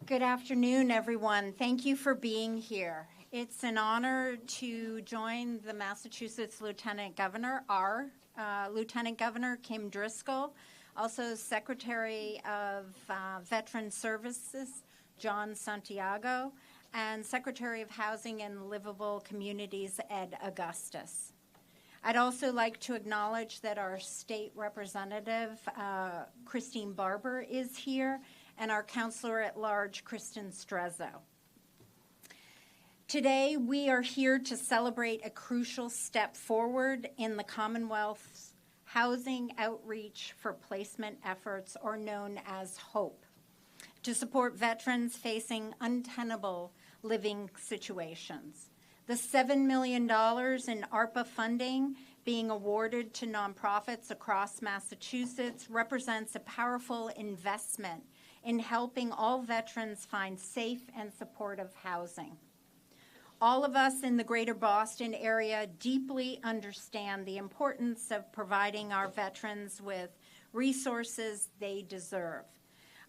Good afternoon, everyone. Thank you for being here. It's an honor to join the Massachusetts Lieutenant Governor, Lieutenant Governor Kim Driscoll, also Secretary of Veteran Services, Jon Santiago, and Secretary of Housing and Livable Communities, Ed Augustus. I'd also like to acknowledge that our state representative, Christine Barber, is here, and our Counselor at Large, Kristen Strezzo. Today, we are here to celebrate a crucial step forward in the Commonwealth's housing outreach for placement efforts, or known as HOPE, to support veterans facing untenable living situations. The $7 million in ARPA funding being awarded to nonprofits across Massachusetts represents a powerful investment in helping all veterans find safe and supportive housing. All of us in the greater Boston area deeply understand the importance of providing our veterans with resources they deserve.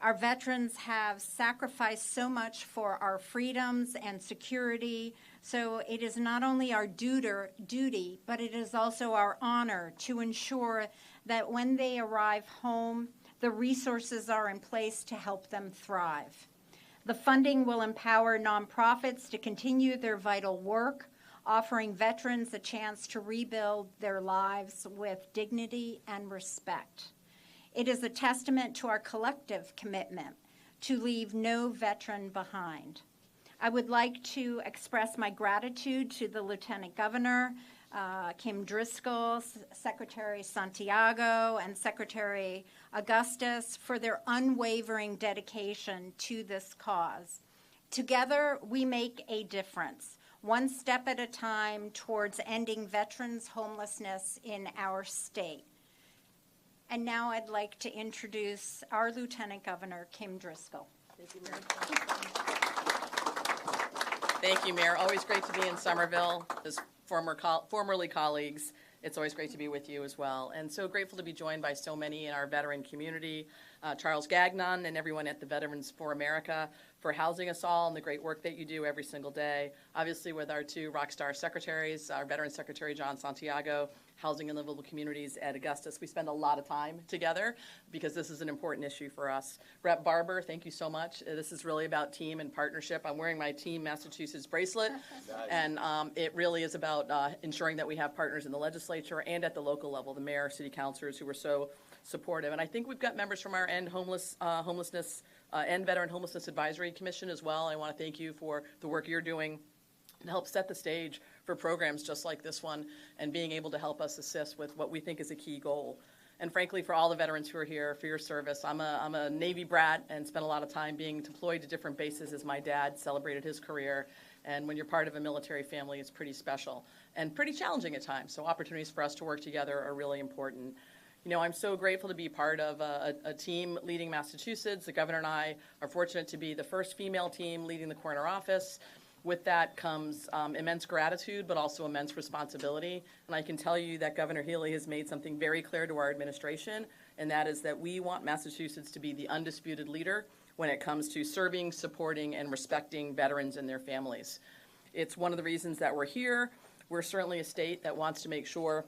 Our veterans have sacrificed so much for our freedoms and security, so it is not only our duty, but it is also our honor to ensure that when they arrive home, the resources are in place to help them thrive. The funding will empower nonprofits to continue their vital work, offering veterans a chance to rebuild their lives with dignity and respect. It is a testament to our collective commitment to leave no veteran behind. I would like to express my gratitude to the Lieutenant Governor, Kim Driscoll, Secretary Santiago, and Secretary Augustus for their unwavering dedication to this cause. Together, we make a difference, one step at a time towards ending veterans' homelessness in our state. And now I'd like to introduce our Lieutenant Governor, Kim Driscoll. Thank you, Mayor. Thank you, Mayor. Always great to be in Somerville. As formerly colleagues, it's always great to be with you as well. And so grateful to be joined by so many in our veteran community, Charles Gagnon and everyone at the Veterans for America for housing us all and the great work that you do every single day. Obviously with our two rock star secretaries, our Veteran Secretary Jon Santiago, Housing and Livable Communities at Augustus. We spend a lot of time together because this is an important issue for us. Rep. Barber, thank you so much. This is really about team and partnership. I'm wearing my Team Massachusetts bracelet, nice. And it really is about ensuring that we have partners in the legislature and at the local level, the mayor, city councilors who are so supportive. And I think we've got members from our Homelessness and Veteran Homelessness Advisory Commission as well. I want to thank you for the work you're doing to help set the stage for programs just like this one and being able to help us assist with what we think is a key goal. And frankly, for all the veterans who are here, for your service, I'm a Navy brat and spent a lot of time being deployed to different bases as my dad celebrated his career. And when you're part of a military family, it's pretty special and pretty challenging at times. So opportunities for us to work together are really important. You know, I'm so grateful to be part of a team leading Massachusetts. The governor and I are fortunate to be the first female team leading the corner office. With that comes immense gratitude, but also immense responsibility. And I can tell you that Governor Healey has made something very clear to our administration, and that is that we want Massachusetts to be the undisputed leader when it comes to serving, supporting, and respecting veterans and their families. It's one of the reasons that we're here. We're certainly a state that wants to make sure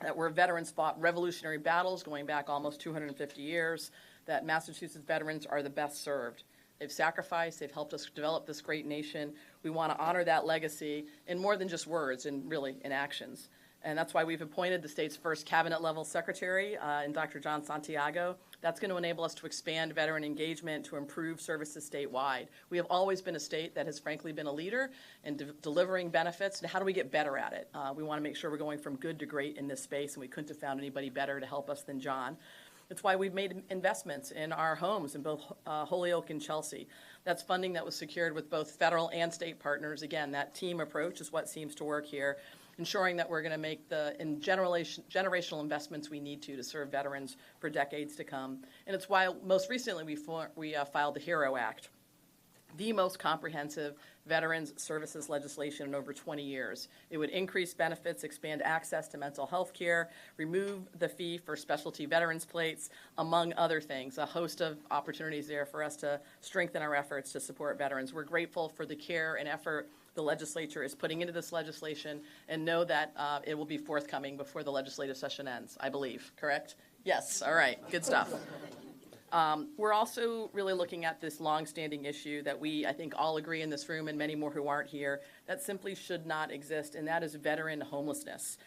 that where veterans fought revolutionary battles going back almost 250 years, that Massachusetts veterans are the best served. They've sacrificed, they've helped us develop this great nation. We want to honor that legacy in more than just words and really in actions. And that's why we've appointed the state's first cabinet-level secretary in Dr. Jon Santiago. That's going to enable us to expand veteran engagement to improve services statewide. We have always been a state that has frankly been a leader in delivering benefits. And how do we get better at it? We want to make sure we're going from good to great in this space, and we couldn't have found anybody better to help us than Jon. It's why we've made investments in our homes in both Holyoke and Chelsea. That's funding that was secured with both federal and state partners. Again, that team approach is what seems to work here, ensuring that we're going to make the generational investments we need to serve veterans for decades to come. And it's why most recently we filed the HERO Act the most comprehensive veterans services legislation in over 20 years. It would increase benefits, expand access to mental health care, remove the fee for specialty veterans plates, among other things. A host of opportunities there for us to strengthen our efforts to support veterans. We're grateful for the care and effort the legislature is putting into this legislation, and know that it will be forthcoming before the legislative session ends, I believe, correct? Yes, all right, good stuff. We're also really looking at this longstanding issue that I think all agree in this room, and many more who aren't here, that simply should not exist, and that is veteran homelessness.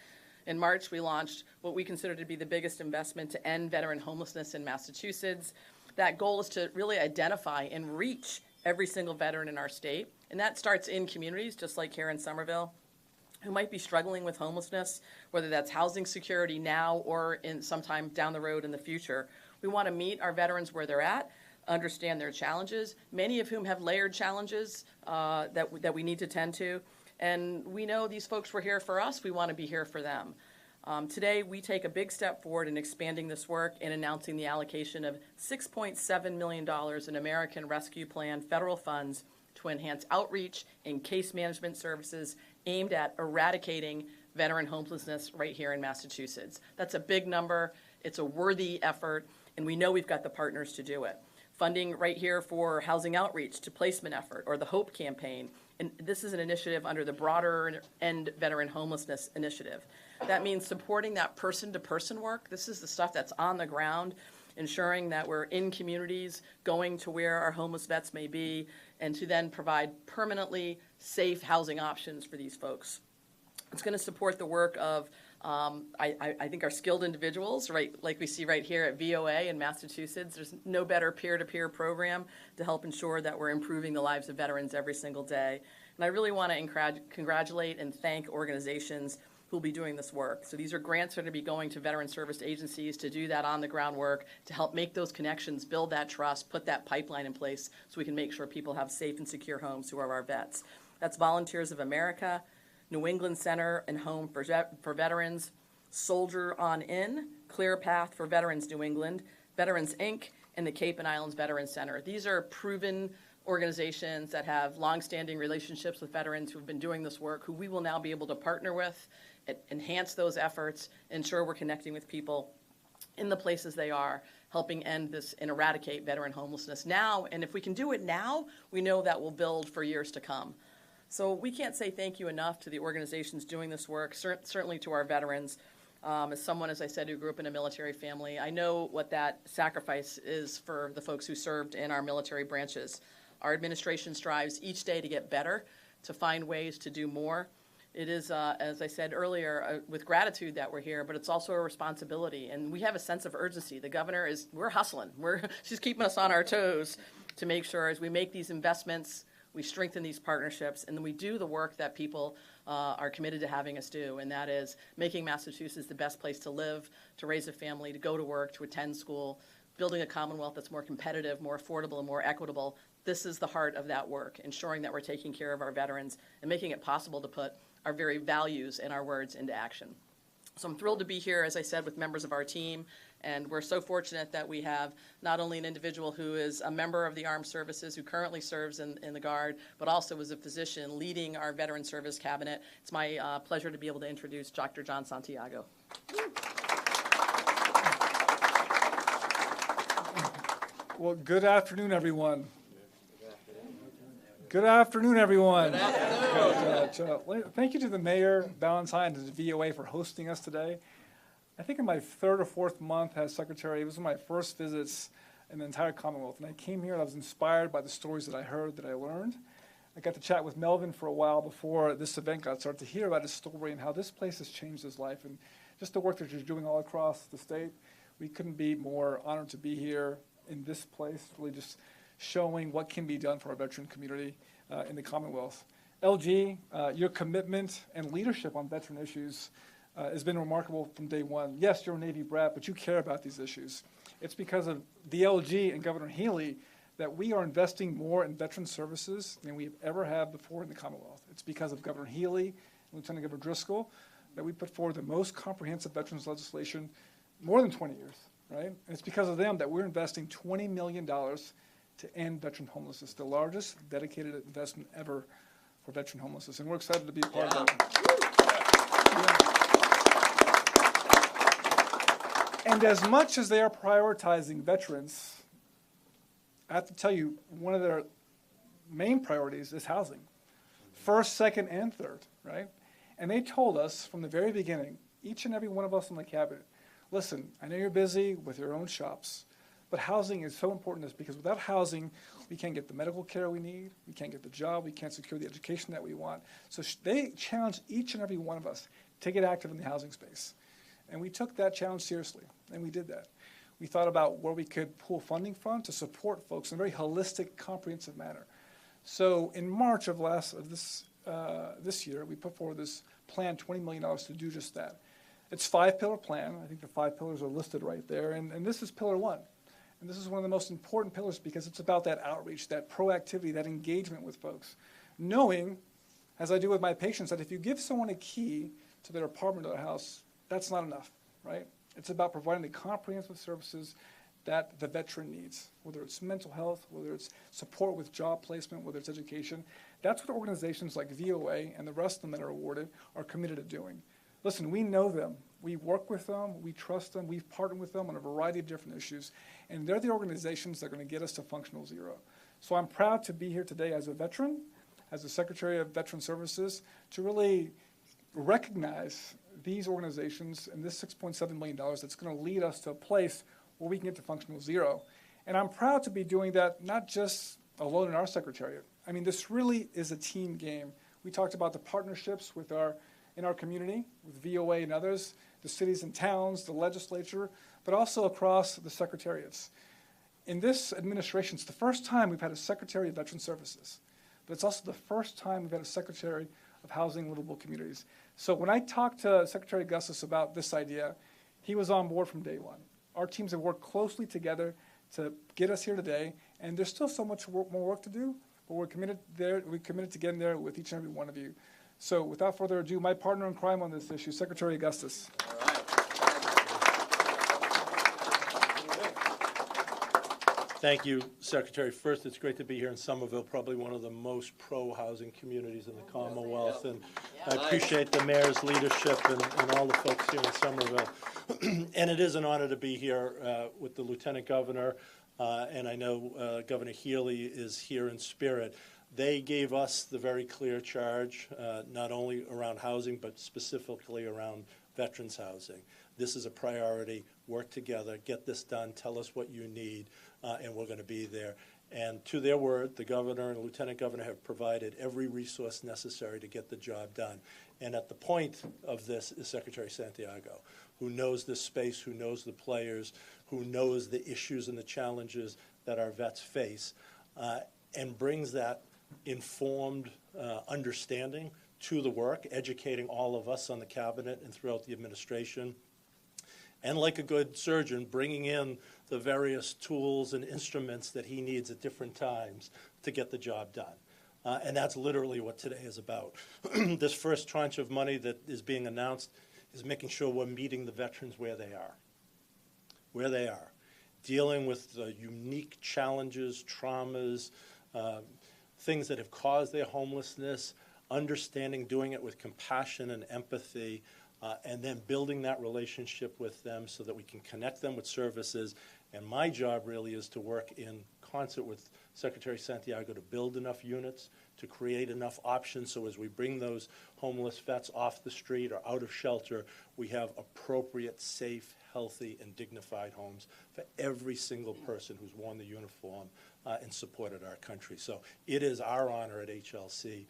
In March, we launched what we consider to be the biggest investment to end veteran homelessness in Massachusetts. That goal is to really identify and reach every single veteran in our state, and that starts in communities, just like here in Somerville, who might be struggling with homelessness, whether that's housing security now or in sometime down the road in the future. We want to meet our veterans where they're at, understand their challenges, many of whom have layered challenges that we need to tend to. And we know these folks were here for us. We want to be here for them. Today, we take a big step forward in expanding this work and announcing the allocation of $6.7 million in American Rescue Plan federal funds to enhance outreach and case management services aimed at eradicating veteran homelessness right here in Massachusetts. That's a big number. It's a worthy effort, and we know we've got the partners to do it. Funding right here for housing outreach to placement effort, or the HOPE campaign. And this is an initiative under the broader End Veteran Homelessness Initiative. That means supporting that person-to-person work. This is the stuff that's on the ground, ensuring that we're in communities, going to where our homeless vets may be, and to then provide permanently safe housing options for these folks. It's going to support the work of, I think, our skilled individuals, right, like we see right here at VOA in Massachusetts. There's no better peer-to-peer program to help ensure that we're improving the lives of veterans every single day. And I really want to congratulate and thank organizations who will be doing this work. So these are grants that are going to be going to veteran service agencies to do that on-the-ground work, to help make those connections, build that trust, put that pipeline in place so we can make sure people have safe and secure homes who are our vets. That's Volunteers of America, New England Center and Home for Veterans, Soldier on In, Clear Path for Veterans New England, Veterans Inc., and the Cape and Islands Veterans Center. These are proven organizations that have longstanding relationships with veterans who have been doing this work, who we will now be able to partner with, enhance those efforts, ensure we're connecting with people in the places they are, helping end this and eradicate veteran homelessness now. And if we can do it now, we know that will build for years to come. So we can't say thank you enough to the organizations doing this work, certainly to our veterans. As someone, as I said, who grew up in a military family, I know what that sacrifice is for the folks who served in our military branches. Our administration strives each day to get better, to find ways to do more. It is, as I said earlier, with gratitude that we're here, but it's also a responsibility. And we have a sense of urgency. The governor we're hustling. She's keeping us on our toes to make sure as we make these investments, we strengthen these partnerships, and then we do the work that people are committed to having us do, and that is making Massachusetts the best place to live, to raise a family, to go to work, to attend school, building a Commonwealth that's more competitive, more affordable, and more equitable. This is the heart of that work, ensuring that we're taking care of our veterans and making it possible to put our very values and our words into action. So I'm thrilled to be here, as I said, with members of our team, and we're so fortunate that we have not only an individual who is a member of the Armed Services, who currently serves in the Guard, but also is a physician leading our Veteran Service Cabinet. It's my pleasure to be able to introduce Dr. Jon Santiago. Well, good afternoon, everyone. Good afternoon, everyone. Good afternoon. Thank you to the Mayor, Ballantyne, and the VOA for hosting us today. I think in my third or fourth month as Secretary, it was one of my first visits in the entire Commonwealth. And I came here and I was inspired by the stories that I heard, that I learned. I got to chat with Melvin for a while before this event got started to hear about his story and how this place has changed his life. And just the work that you're doing all across the state, we couldn't be more honored to be here in this place, really just showing what can be done for our veteran community in the Commonwealth. LG, your commitment and leadership on veteran issues has been remarkable from day one. Yes, you're a Navy brat, but you care about these issues. It's because of the LG and Governor Healey that we are investing more in veteran services than we've ever had before in the Commonwealth. It's because of Governor Healey and Lieutenant Governor Driscoll that we put forward the most comprehensive veterans legislation more than 20 years, right? And it's because of them that we're investing $20 million to end veteran homelessness, the largest dedicated investment ever for veteran homelessness. And we're excited to be a part of that. Yeah. And as much as they are prioritizing veterans, I have to tell you, one of their main priorities is housing. First, second, and third, right? And they told us from the very beginning, each and every one of us in the cabinet, listen, I know you're busy with your own shops, but housing is so important to us because without housing, we can't get the medical care we need, we can't get the job, we can't secure the education that we want. So they challenged each and every one of us to get active in the housing space. And we took that challenge seriously, and we did that. We thought about where we could pull funding from to support folks in a very holistic, comprehensive manner. So in March of this year, we put forward this plan, $20 million to do just that. It's a 5-pillar plan. I think the 5 pillars are listed right there. And this is pillar 1. And this is one of the most important pillars because it's about that outreach, that proactivity, that engagement with folks. Knowing, as I do with my patients, that if you give someone a key to their apartment or their house, that's not enough, right? It's about providing the comprehensive services that the veteran needs, whether it's mental health, whether it's support with job placement, whether it's education. That's what organizations like VOA and the rest of them that are awarded are committed to doing. Listen, we know them. We work with them. We trust them. We've partnered with them on a variety of different issues. And they're the organizations that are going to get us to functional zero. So I'm proud to be here today as a veteran, as the Secretary of Veteran Services, to really recognize these organizations and this $6.7 million that's going to lead us to a place where we can get to functional zero. And I'm proud to be doing that not just alone in our Secretariat. I mean, this really is a team game. We talked about the partnerships in our community, with VOA and others, the cities and towns, the legislature, but also across the secretariats. In this administration, it's the first time we've had a Secretary of Veteran Services, but it's also the first time we've had a Secretary of Housing and Livable Communities. So when I talked to Secretary Augustus about this idea, he was on board from day one. Our teams have worked closely together to get us here today, and there's still so much more work to do, but we're committed to getting there with each and every one of you. So without further ado, my partner in crime on this issue, Secretary Augustus. All right. Thank you, Secretary. First, it's great to be here in Somerville, probably one of the most pro-housing communities in the Commonwealth. And I appreciate the mayor's leadership and all the folks here in Somerville. And it is an honor to be here with the Lieutenant Governor, and I know Governor Healey is here in spirit. They gave us the very clear charge, not only around housing, but specifically around veterans housing. This is a priority. Work together, get this done, tell us what you need, and we're going to be there. And to their word, the governor and the lieutenant governor have provided every resource necessary to get the job done. And at the point of this is Secretary Santiago, who knows this space, who knows the players, who knows the issues and the challenges that our vets face, and brings that informed understanding to the work, educating all of us on the cabinet and throughout the administration. And like a good surgeon, bringing in the various tools and instruments that he needs at different times to get the job done. And that's literally what today is about. This first tranche of money that is being announced is making sure we're meeting the veterans where they are, dealing with the unique challenges, traumas, things that have caused their homelessness, understanding, doing it with compassion and empathy, and then building that relationship with them so that we can connect them with services. And my job really is to work in concert with Secretary Santiago to build enough units, to create enough options so as we bring those homeless vets off the street or out of shelter, we have appropriate, safe, healthy, and dignified homes for every single person who's worn the uniform and supported our country. So it is our honor at HLC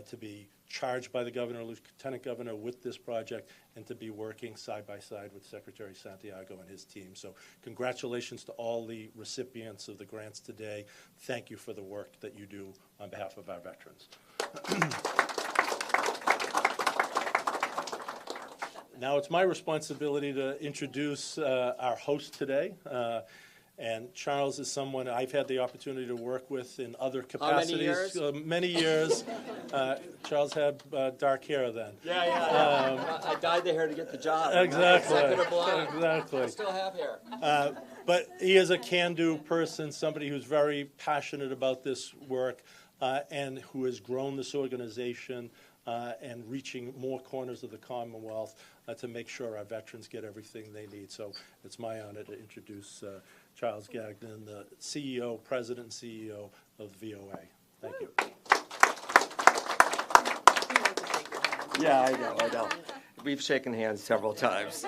to be charged by the governor, lieutenant governor with this project, and to be working side by side with Secretary Santiago and his team. So congratulations to all the recipients of the grants today. Thank you for the work that you do on behalf of our veterans. Now it's my responsibility to introduce our host today. And Charles is someone I've had the opportunity to work with in other How many capacities. years? Many years. Charles had dark hair then. Yeah. I dyed the hair to get the job. Exactly. Executive blonde. Exactly. I still have hair. But he is a can-do person, somebody who's very passionate about this work and who has grown this organization and reaching more corners of the Commonwealth to make sure our veterans get everything they need. So it's my honor to introduce Charles Gagnon, the President and CEO of VOA. Thank you. Yeah, I know. We've shaken hands several times.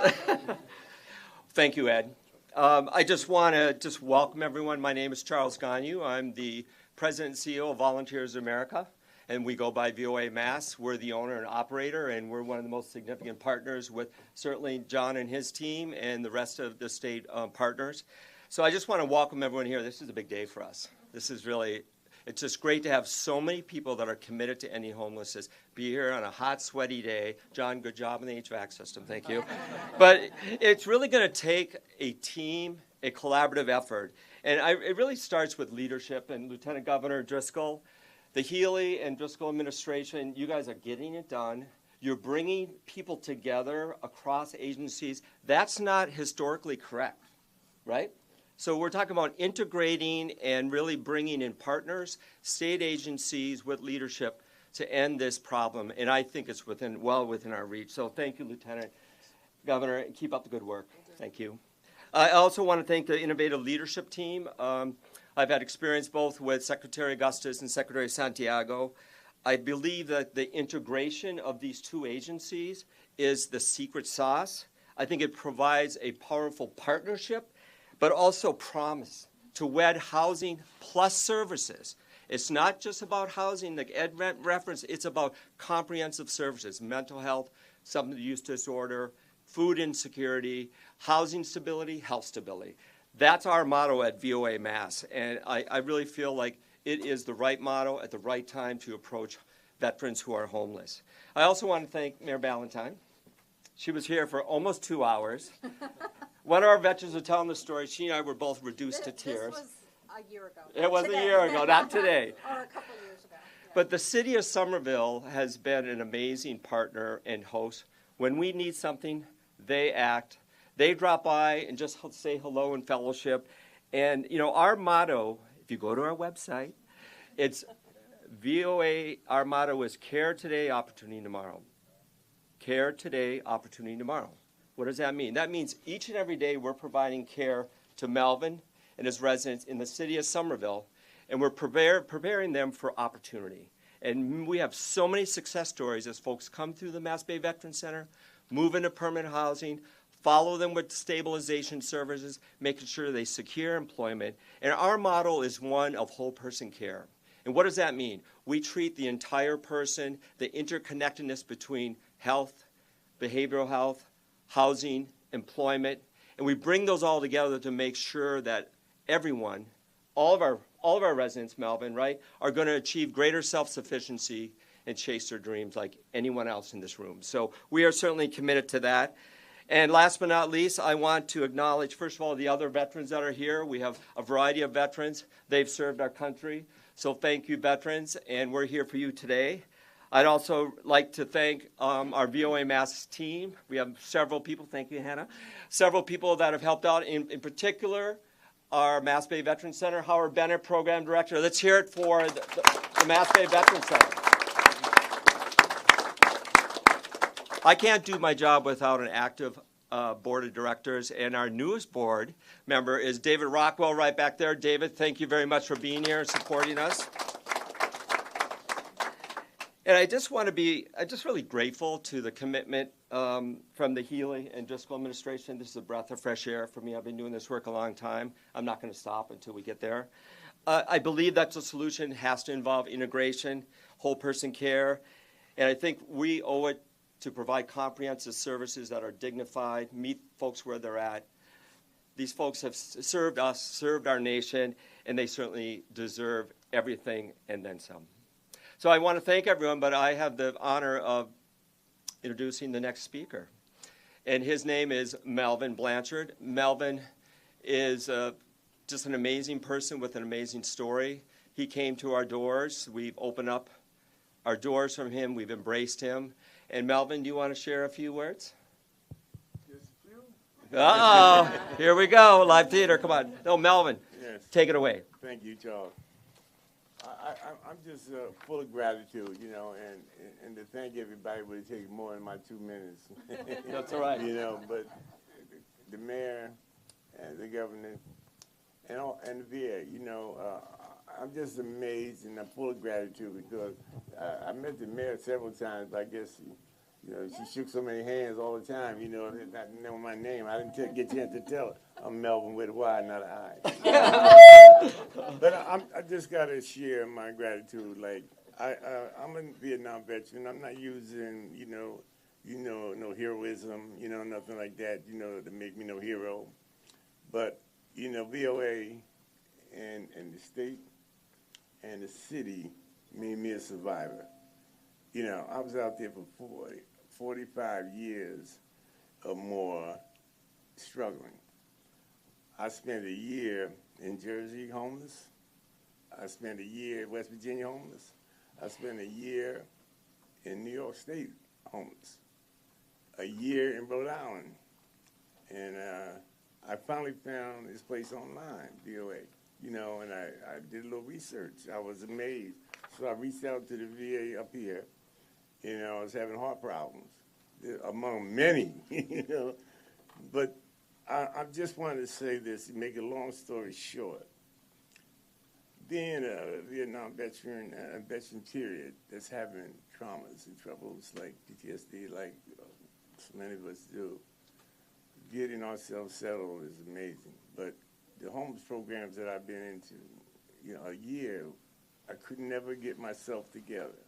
Thank you, Ed. I just want to welcome everyone. My name is Charles Gagnon. I'm the President and CEO of Volunteers America, and we go by VOA Mass. We're the owner and operator, and we're one of the most significant partners with certainly John and his team and the rest of the state partners. So I just want to welcome everyone here. This is a big day for us. It's just great to have so many people that are committed to ending homelessness be here on a hot, sweaty day. John, good job in the HVAC system. Thank you. But it's really going to take a team, a collaborative effort. And it really starts with leadership. And Lieutenant Governor Driscoll, the Healey and Driscoll administration, you guys are getting it done. You're bringing people together across agencies. That's not historically correct, right? So we're talking about integrating and really bringing in partners, state agencies with leadership to end this problem. And I think it's well within our reach. So thank you, Lieutenant Governor. Keep up the good work. Thank you. I also want to thank the innovative leadership team. I've had experience both with Secretary Augustus and Secretary Santiago. I believe that the integration of these two agencies is the secret sauce. I think it provides a powerful partnership, but also promise to wed housing plus services. It's not just about housing, like Ed referenced, it's about comprehensive services, mental health, substance use disorder, food insecurity, housing stability, health stability. That's our motto at VOA Mass, and I really feel like it is the right motto at the right time to approach veterans who are homeless. I also want to thank Mayor Ballantyne. She was here for almost 2 hours. One of our veterans was telling the story. She and I were both reduced to tears. This was a year ago. It was today. a year ago, not today. Or a couple years ago. Yeah. But the city of Somerville has been an amazing partner and host. When we need something, they act. They drop by and just say hello and fellowship. And, our motto, if you go to our website, it's VOA, our motto is care today, opportunity tomorrow. Care today, opportunity tomorrow. What does that mean? That means each and every day we're providing care to Melvin and his residents in the city of Somerville, and we're preparing them for opportunity. And we have so many success stories as folks come through the Mass Bay Veterans Center, move into permanent housing, follow them with stabilization services, making sure they secure employment. And our model is one of whole person care. And what does that mean? We treat the entire person, the interconnectedness between health, behavioral health, housing, employment, and we bring those all together to make sure that everyone, all of our residents, Melvin, right, are going to achieve greater self-sufficiency and chase their dreams like anyone else in this room. So we are certainly committed to that. And last but not least, I want to acknowledge, first of all, the other veterans that are here. We have a variety of veterans. They've served our country. So thank you, veterans, and we're here for you today. I'd also like to thank our VOA Mass team. We have several people, thank you, Hannah, several people that have helped out, in particular, our Mass Bay Veterans Center, Howard Bennett, Program Director. Let's hear it for the Mass Bay Veterans Center. I can't do my job without an active board of directors, and our newest board member is David Rockwell right back there. David, thank you very much for being here and supporting us. And I just want to be really grateful to the commitment from the Healey and Driscoll administration. This is a breath of fresh air for me. I've been doing this work a long time. I'm not going to stop until we get there. I believe that the solution has to involve integration, whole person care, and I think we owe it to provide comprehensive services that are dignified, meet folks where they're at. These folks have served us, served our nation, and they certainly deserve everything and then some. So I want to thank everyone, but I have the honor of introducing the next speaker. And his name is Melvin Blanchard. Melvin is just an amazing person with an amazing story. He came to our doors. We've opened up our doors from him. We've embraced him. And Melvin, do you want to share a few words? Just a few. Uh-oh. Here we go. Live theater. Come on. No, Melvin, Yes. take it away. Thank you, Charles. I'm just full of gratitude, and to thank everybody would take more than my 2 minutes. That's all right. But the mayor and the governor and the VA, I'm just amazed and I'm full of gratitude because I met the mayor several times, but I guess, she shook so many hands all the time, not know my name. I didn't get a chance to tell her. I'm Melvin with a Y, not an I. But I just got to share my gratitude. Like, I'm a Vietnam veteran. I'm not using, no heroism, nothing like that, to make me no hero. But, VOA and the state and the city made me a survivor. I was out there for 45 years or more struggling. I spent a year in Jersey homeless. I spent a year in West Virginia homeless. I spent a year in New York State homeless. A year in Rhode Island. And I finally found this place online, VOA, and I did a little research. I was amazed. So I reached out to the VA up here. I was having heart problems, among many, But I just wanted to say this, to make a long story short. Being a Vietnam veteran, period, that's having traumas and troubles like PTSD, like so many of us do, getting ourselves settled is amazing. But the homeless programs that I've been into, a year, I could never get myself together.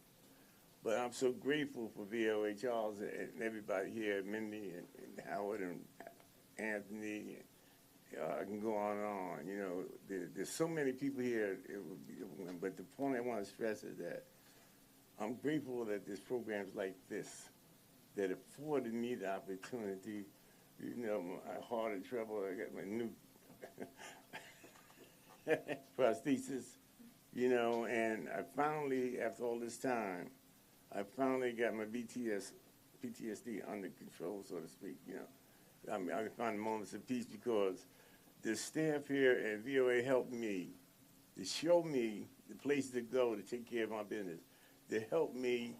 But I'm so grateful for VOA, Charles, and everybody here, Mindy and Howard and Anthony. I can go on and on. There's so many people here. But the point I want to stress is that I'm grateful that there's programs like this that afforded me the opportunity. My heart in trouble. I got my new prosthesis, and I finally, after all this time, I finally got my PTSD under control, so to speak. I find moments of peace because the staff here at VOA helped me to show me the place to go to take care of my business, to help me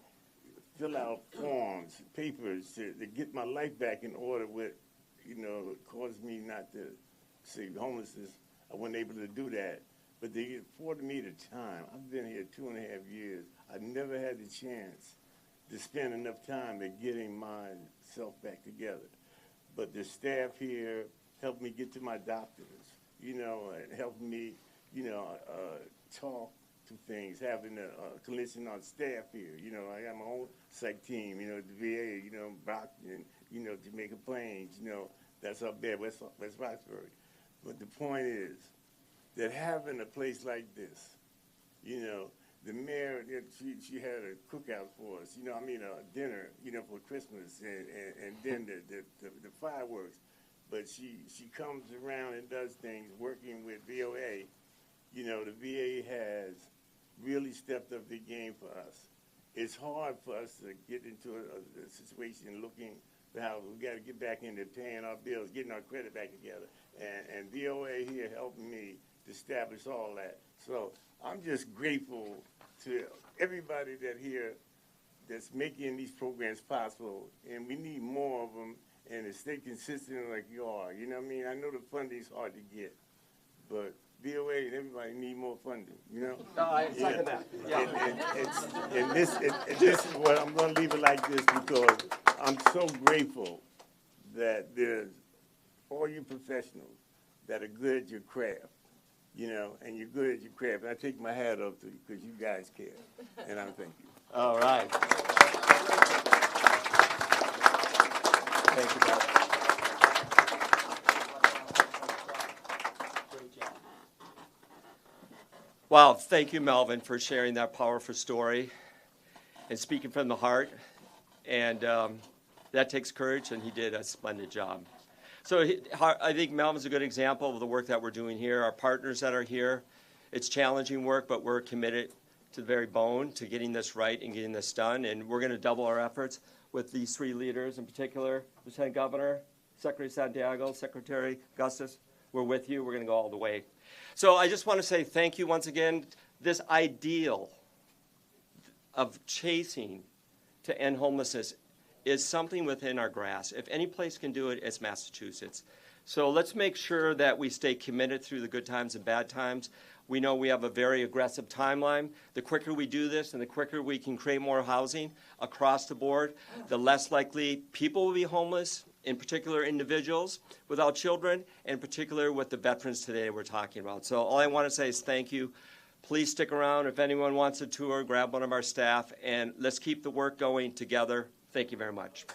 fill out forms, papers, to get my life back in order with, caused me not to say homelessness. I wasn't able to do that. But they afforded me the time. I've been here 2.5 years. I never had the chance to spend enough time at getting myself back together. But the staff here helped me get to my doctors, and helped me, talk to things, having a clinician on staff here. I got my own psych team, the VA, Brockton, Jamaica Plains, that's up there, West Roxbury. But the point is that having a place like this, the mayor, she had a cookout for us, a dinner, for Christmas, and then the fireworks. But she comes around and does things working with VOA. The VA has really stepped up the game for us. It's hard for us to get into a situation looking for how we got to get back into paying our bills, getting our credit back together. And VOA here helped me to establish all that. So I'm just grateful to everybody that's making these programs possible. And we need more of them and to stay consistent like you are. You know what I mean? I know the funding's hard to get, but VOA and everybody need more funding, No, I second that. Yeah. And this is what I'm going to leave it like this because I'm so grateful that there's all you professionals that are good at your craft, and you're good at your craft. And I take my hat off to you because you guys care, and I thank you. All right. Thank you, Bob. Wow, thank you, Melvin, for sharing that powerful story and speaking from the heart. And that takes courage, and he did a splendid job. So I think Melvin's a good example of the work that we're doing here. Our partners that are here, it's challenging work, but we're committed to the very bone to getting this right and getting this done. And we're going to double our efforts with these three leaders in particular, Lieutenant Governor, Secretary Santiago, Secretary Augustus. We're with you. We're going to go all the way. So I just want to say thank you once again. This ideal of chasing to end homelessness is something within our grasp. If any place can do it, it's Massachusetts. So let's make sure that we stay committed through the good times and bad times. We know we have a very aggressive timeline. The quicker we do this and the quicker we can create more housing across the board, the less likely people will be homeless, in particular individuals without children, and in particular with the veterans today we're talking about. So all I want to say is thank you. Please stick around. If anyone wants a tour, grab one of our staff, and let's keep the work going together. Thank you very much.